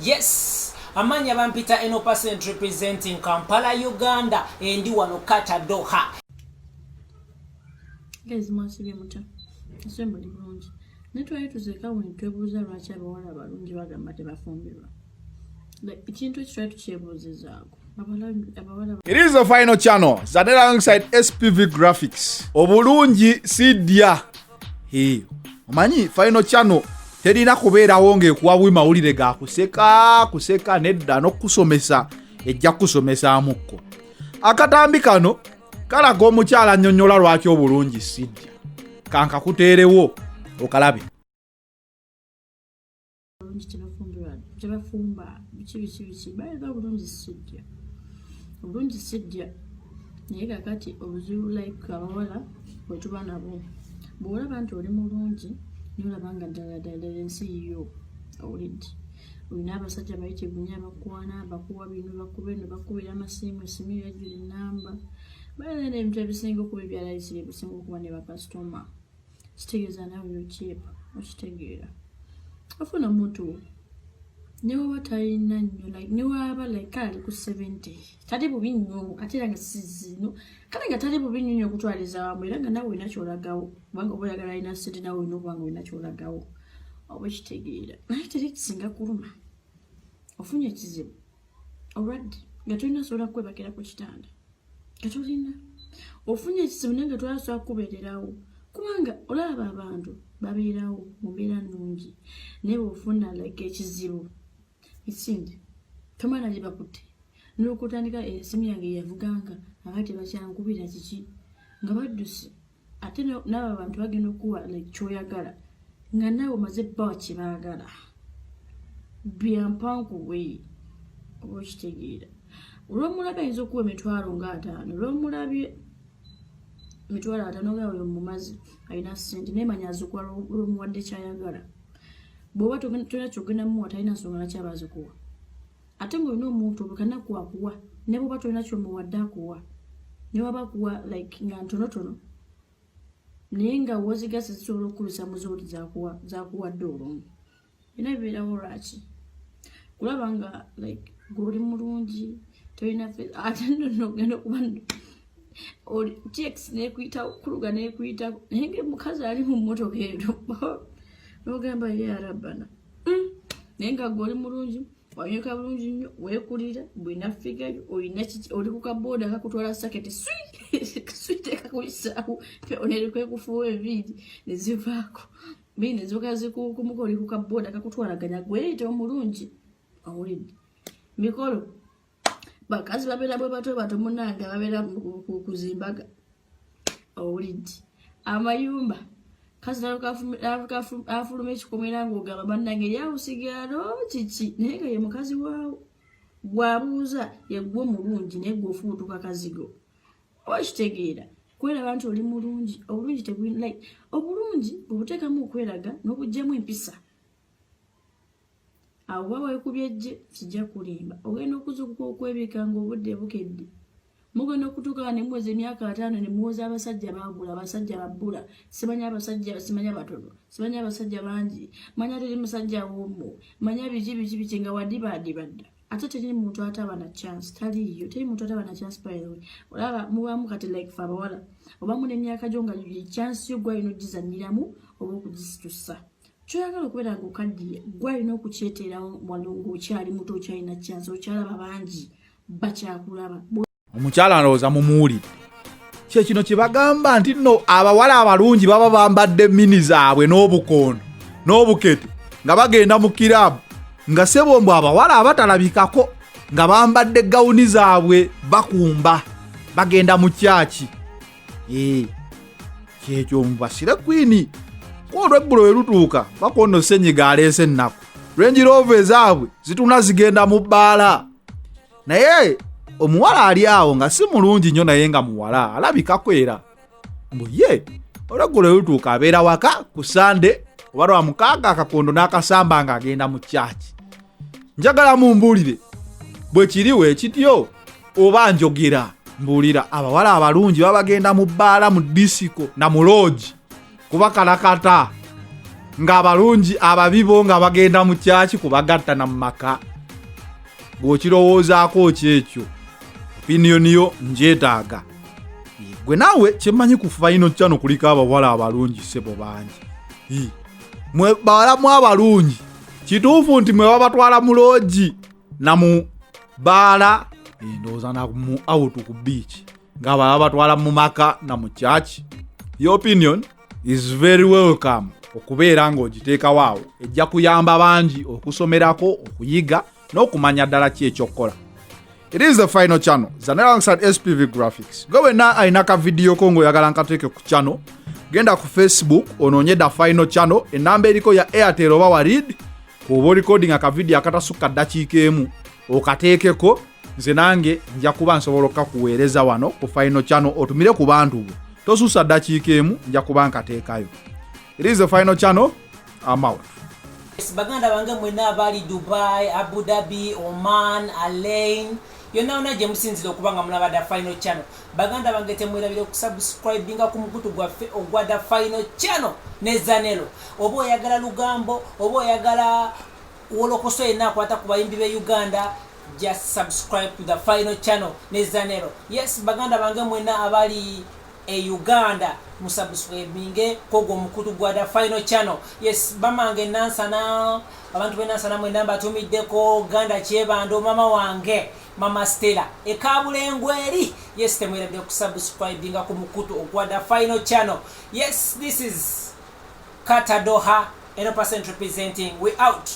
Yes, amanya bampita Eno% representing Kampala, Uganda, endi wano Kata Doha. Guys, mwasibe muta. Asembo li bulungi. Netwaye tuzeka wetubuuza lwaki abawala abalungi bagamba tebafumbirwa. Ekintu ekitwaye tukyebuuzizaako. It is the final channel. Zanera alongside SPV Graphics. Obulungi sidya. Hey, omanyi final channel terina kubeerawo ng'ekuwa mawulire ga kuseka nedda n'okusomesa ejja kusomesaamuko. Akatambi kano kalaga omukyala annyonnyola lwaki obulungi sidya. Kanka kuteerewo okalabe. Tebafumba biki bayinza obulungi sidya naye kakati obuzibu like abawala bwetuba nabo bw'olaba nti oli mulungi n'olaba nga ddala ensi yo owulidde olina abasajja bayitibwa nnyo abakwana bakuwa bino bakubira amasimu esimu yajjula ennamba bayina n'ebintu ebisinga okuba ebyalayisire ebisinga okuba ne bakasitoma kitegeeza nawe yokyepa okitegeera ofuna omuntu niwe talina nnyo like niwaba like kali ku 70 tali bubi nnyo ate era nga sizino kale nga tali bubi nnyo okutwaliza wamu era nga nawe olina kyolagawo kubanga oba oyagala alina sente nawe olina okuba nga olina kyolagawo oba kitegeera naye teri kisinga kuluma ofunye ekizibu olwadde nga tolina sobola kwebakira ku kitanda nga tolina ofunye ekizibu naye nga tolasobola kubeererawo kubanga olaba abantu babeerawo mu mbeera nnungi naye bw'ofuna like ekizibu isindi tomala gye bakutte n'okutandika esimu yange yavuganga abati bakyankubira kiki nga badduse ate n'abo abantu bagenda okuwa like kyoyagala nga naawe omaze bbawa kye baagala byampankuwe oba okitegeera olw'omulabe ayinza okuwa emitwalo nga 5 olw'omulabye emitwalo 5 gawe mumazi alina sente nemanya azikuwa olw'omuwadde kyayagala bw'oba tolina kyogenda muwa talina nsonga lwaki aba azikuwa ate ng'olina omuntu obukana kwakuwa ne bw'oba tolina kyomuwadde akuwa ne waba akuwa like nga ntonotono naye nga wozigasa zisobola okukubisa mu zooli zakuwadde olumu bina bibeerawo lwaki kulaba nga like gw'oli mulungi tolina ate nno ogenda okuba tx nekuyitawo kuluga nekuyitawo naye ng'omukazi ali mu mmotoka eyo n'ogamba ye arabana naye nga gw'oli mulungi wanyweka bulungi nnyo weekulira bwina figayo olina oli ku kabooda kakutwala saketi switeeka kulisaawo oneerikwekufuwa ebiiri nezivaako biri nezivoka zikukumuka oli ku kabooda kakutwalaganya gweyita omulungi owulidde mikolo bakazi babeera bwe bato munanga babeera kuzimbaga owulidde amayumba kazi afuluma ekikomera ng'ogamba bannange eryawusigalo kiki naye nga ye mukazi waawo gwabuuza yeggwe omulungi naye gw'ofubutuka kazigo okitegeera kweraba nti oli mulungi obulungi like obulungi obuteekamu okweraga n'obuggyamu empisa awo bwa weekubye ejje kijja kulimba ogenda okuzukuka okwebika ng'obudde bukedde mugenda okutuuka ne muweza emyaka 5 ne muwoza abasajja baagula abasajja babbula simanya abasajja simanya batono simanya abasajja bangi manya teri musajja w'omu manya biki nga wadibadibadda ate teri muntu ataba na chance taliyo teri muntu ataba na chance by the way olaba mubamu kati like fa bawala oba mu n'emyaka gyo nga chance yo gwalina ogizanyiramu oba okugisitusa kyoyagala okubeera nga okaddiye gwalina okukyeteerawo walongo okyali muto okyalina chance okyalaba bangi bakyakulaba Omukyala alowooza mumuwulire. Kino kye bagamba nti nno abawala abalungi baba bambadde mini zaabwe n'obukono n'obukete nga bagenda mu kiraabu nga sebombwe abawala abatalabikako nga bambadde gawuni zaabwe bakumba bagenda mu kyaki. Kyekyo mubasire kwini olw'eggulo we lutuuka bakono ssenyiga aleese ennaku Range Rover ezaabwe zituna zigenda mu bbaala naye omuwala ali awo nga si mulungi nnyo naye nga muwala alabikako era mbu ye olw'eggulo we lutuuka abeera waka ku Sande oba lwa mukaaga akakondo n'akasamba ng'agenda mu kyaki. Njagala mumbuulire bwe kiriwo ekityo oba njogera mbuulira abawala abalungi baba bagenda mu bbaala mu disiko na mu lodge kuba kalakata ng'abalungi ababibo nga bagenda mu kyaki kubagattana mu maka. G'okirowoozaako kyekyo opinion yo njeetaaga. Gwe naawe kyemmanyi ku Final Channel kuliko abawala abalungi sebo bangi. Mwe bawalamu abalungi kituufu nti mwe babatwala mu loogi na mu baala ndowooza na mu out ku beach nga babatwala mu maka na mu church. Your opinion is very welcome okubeera ng'ogiteekawo awo. Ejja kuyamba bangi okusomerako, okuyiga n'okumanya ddala ki ekyokukola. It is the Final Channel. Zanera alongside SPV Graphics. Gwe na alina ka video ko ng'oyagala nkateeke ku channel. Genda ku Facebook onoonye The Final Channel. Enamba eriko ya Airtel oba wa Reed. Kuba recording aka video akatasukka ddakiika emu okateekeko. Nze nange nja kuba nsobola okukakuweereza wano ku Final Channel otumire ku bantu bo. Tosussa ddakiika emu nja kuba nkateekayo. It is the Final Channel. I'm out. Baganda bange mwena abali Dubai, Abu Dhabi, Oman, Alain yonna ona gye musinzira okuba nga mulaba The Final Channel. Baganda bange temwerabire okusubscribinga ku mukutu gwaffe ogwa The Final Channel ne Zanero. Oba oyagala lugambo, oba oyagala wolokoso yenna akwata ku bayimbi be Uganda, just subscribe to The Final Channel ne Zanero. Yes, baganda bange mwena abali Uganda musubscribinge kogo mukutu gwa The Final Channel. Yes, bamange nansana abantu benansana mwena mbatumiddeko Ganda Kyebando mama wange Mama Stella ekabulengweri. Yes, temwerabire kusubscribinga ku mukutu ogwa The Final Channel. Yes, this is Kata Doha, 100% representing. We out.